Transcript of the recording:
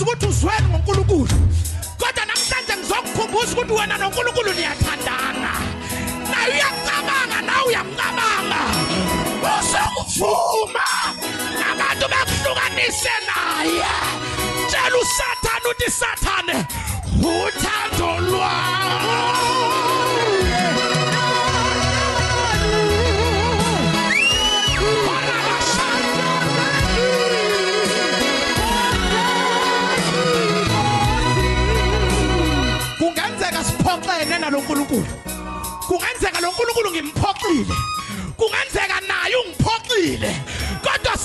ngiyazi ukuthi uzweni ngoNkulunkulu kodwa namhlanje ngizokukhumbuza ukuthi wena noNkulunkulu niyathandana naye uyacabanga nawe uyamcabanga usukuvuma nabantu bakuhlukanise naye tshela uSathane uthi Sathane uthando lwami siphoxene naloNkulunkulu kungenzeka loNkulunkulu ngimphoxile kungenzeka naye ungiphoxile kodwa